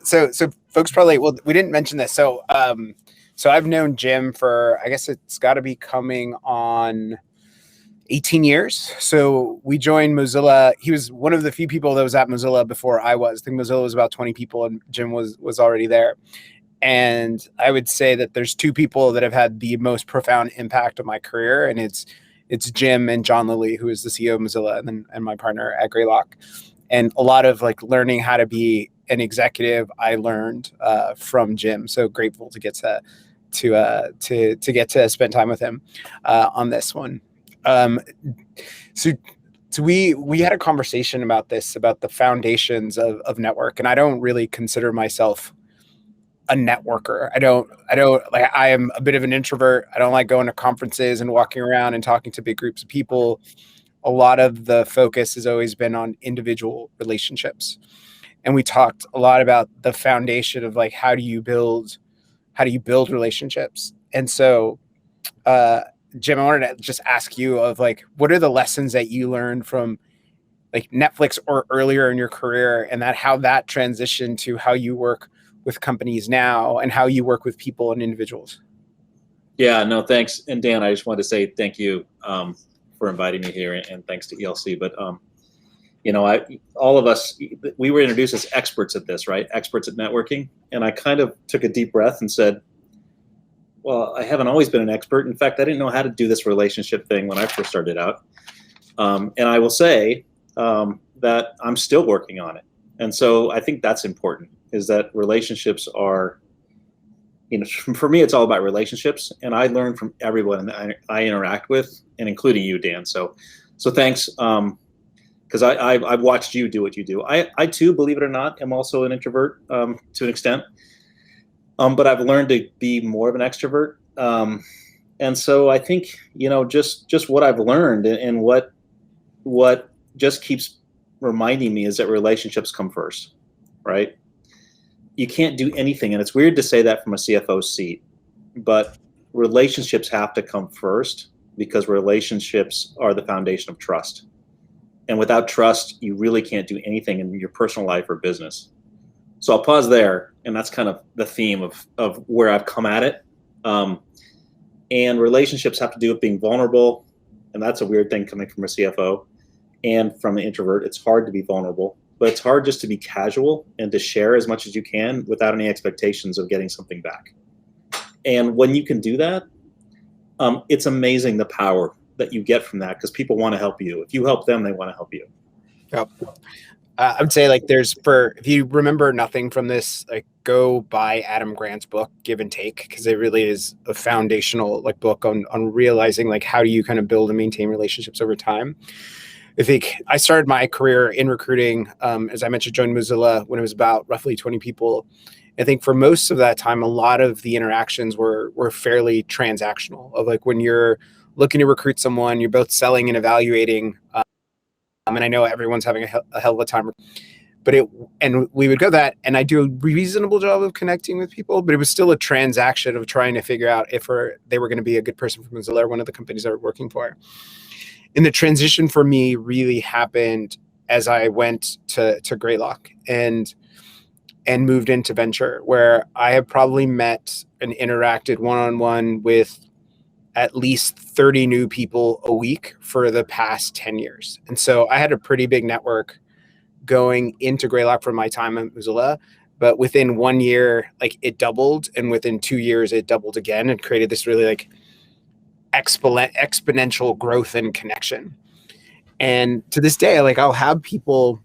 So folks probably, well, we didn't mention this. So I've known Jim for, I guess it's got to be coming on 18 years. So we joined Mozilla. He was one of the few people that was at Mozilla before I was. I think Mozilla was about 20 people and Jim was already there. And I would say that there's two people that have had the most profound impact on my career, and it's Jim and John Lilly, who is the CEO of Mozilla, and my partner at Greylock. And a lot of like learning how to be an executive, I learned from Jim. So grateful to get to get to spend time with him on this one. So we had a conversation about this, about the foundations of network, and I don't really consider myself a networker. I don't like, I am a bit of an introvert. I don't like going to conferences and walking around and talking to big groups of people. A lot of the focus has always been on individual relationships. And we talked a lot about the foundation of like, how do you build relationships? And so, Jim, I wanted to just ask you of like, what are the lessons that you learned from like Netflix or earlier in your career, and how that transitioned to how you work with companies now and how you work with people and individuals? Yeah, no, thanks. And Dan, I just wanted to say thank you for inviting me here, and thanks to ELC. But all of us, we were introduced as experts at this, right? Experts at networking. And I kind of took a deep breath and said, well, I haven't always been an expert. In fact, I didn't know how to do this relationship thing when I first started out. And I will say that I'm still working on it. And so I think that's important, is that relationships are, for me, it's all about relationships. And I learn from everyone that I interact with, and including you, Dan. So thanks. Because I've watched you do what you do. I too, believe it or not, am also an introvert to an extent. But I've learned to be more of an extrovert. And so I think, just what I've learned and what just keeps reminding me is that relationships come first, right? You can't do anything. And it's weird to say that from a CFO seat, but relationships have to come first, because relationships are the foundation of trust. And without trust, you really can't do anything in your personal life or business. So I'll pause there. And that's kind of the theme of where I've come at it. And relationships have to do with being vulnerable. And that's a weird thing coming from a CFO and from an introvert. It's hard to be vulnerable, but it's hard just to be casual and to share as much as you can without any expectations of getting something back. And when you can do that, it's amazing the power that you get from that, because people want to help you. If you help them, they want to help you. Yep. I would say like if you remember nothing from this, like go buy Adam Grant's book, Give and Take, because it really is a foundational like book on realizing like how do you kind of build and maintain relationships over time. I think I started my career in recruiting, as I mentioned, joined Mozilla when it was about roughly 20 people. I think for most of that time, a lot of the interactions were fairly transactional, of like when you're looking to recruit someone, you're both selling and evaluating. And I know everyone's having a hell of a time, and we would go that, and I do a reasonable job of connecting with people, but it was still a transaction of trying to figure out if they were going to be a good person for Mozilla or one of the companies I was working for. And the transition for me really happened as I went to Greylock and moved into venture, where I have probably met and interacted one-on-one with at least 30 new people a week for the past 10 years. And so I had a pretty big network going into Greylock from my time at Mozilla, but within 1 year, like it doubled. And within 2 years, it doubled again and created this really like exponential growth and connection. And to this day, like I'll have people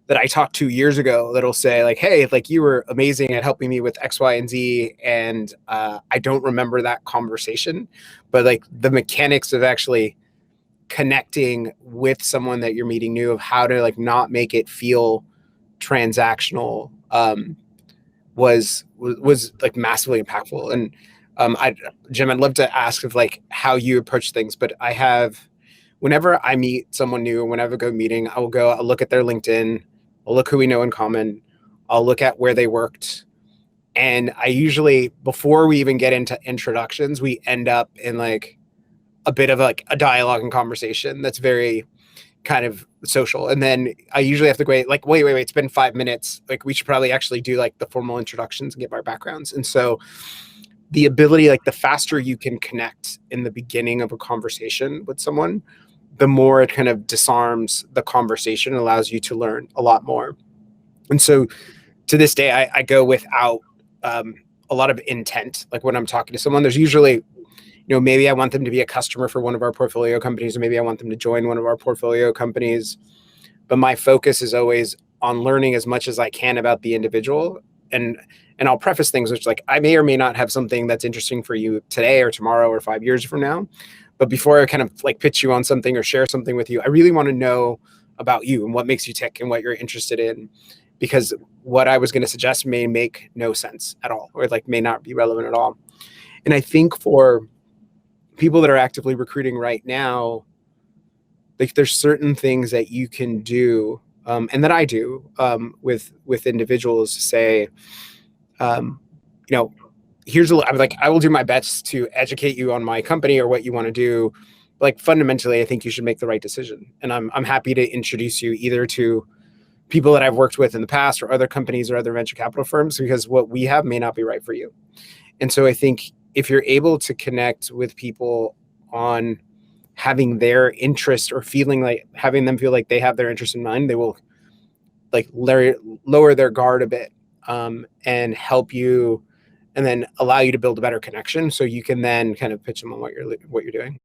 that I talked to years ago that'll say like, hey, like you were amazing at helping me with X, Y, and Z. And I don't remember that conversation, but like the mechanics of actually connecting with someone that you're meeting new, of how to like not make it feel transactional, was like massively impactful. And Jim, I'd love to ask of like how you approach things, but whenever I meet someone new, whenever I go meeting, I'll look at their LinkedIn, I'll look who we know in common, I'll look at where they worked. And I usually, before we even get into introductions, we end up in like a bit of like a dialogue and conversation that's very kind of social. And then I usually have to go like, wait, it's been 5 minutes. Like we should probably actually do like the formal introductions and give our backgrounds. And so the ability, like the faster you can connect in the beginning of a conversation with someone, the more it kind of disarms the conversation and allows you to learn a lot more. And so to this day, I go without a lot of intent. Like when I'm talking to someone, there's usually, maybe I want them to be a customer for one of our portfolio companies, or maybe I want them to join one of our portfolio companies. But my focus is always on learning as much as I can about the individual. And I'll preface things which like, I may or may not have something that's interesting for you today or tomorrow or 5 years from now. But before I kind of like pitch you on something or share something with you, I really want to know about you and what makes you tick and what you're interested in. Because what I was going to suggest may make no sense at all, or like may not be relevant at all. And I think for people that are actively recruiting right now, like there's certain things that you can do, and that I do with individuals to say, here's I will do my best to educate you on my company or what you want to do. Like fundamentally, I think you should make the right decision, and I'm happy to introduce you either to people that I've worked with in the past or other companies or other venture capital firms, because what we have may not be right for you. And so I think if you're able to connect with people on having their interest or feeling like having them feel like they have their interest in mind, they will like lower their guard a bit and help you and then allow you to build a better connection. So you can then kind of pitch them on what you're doing.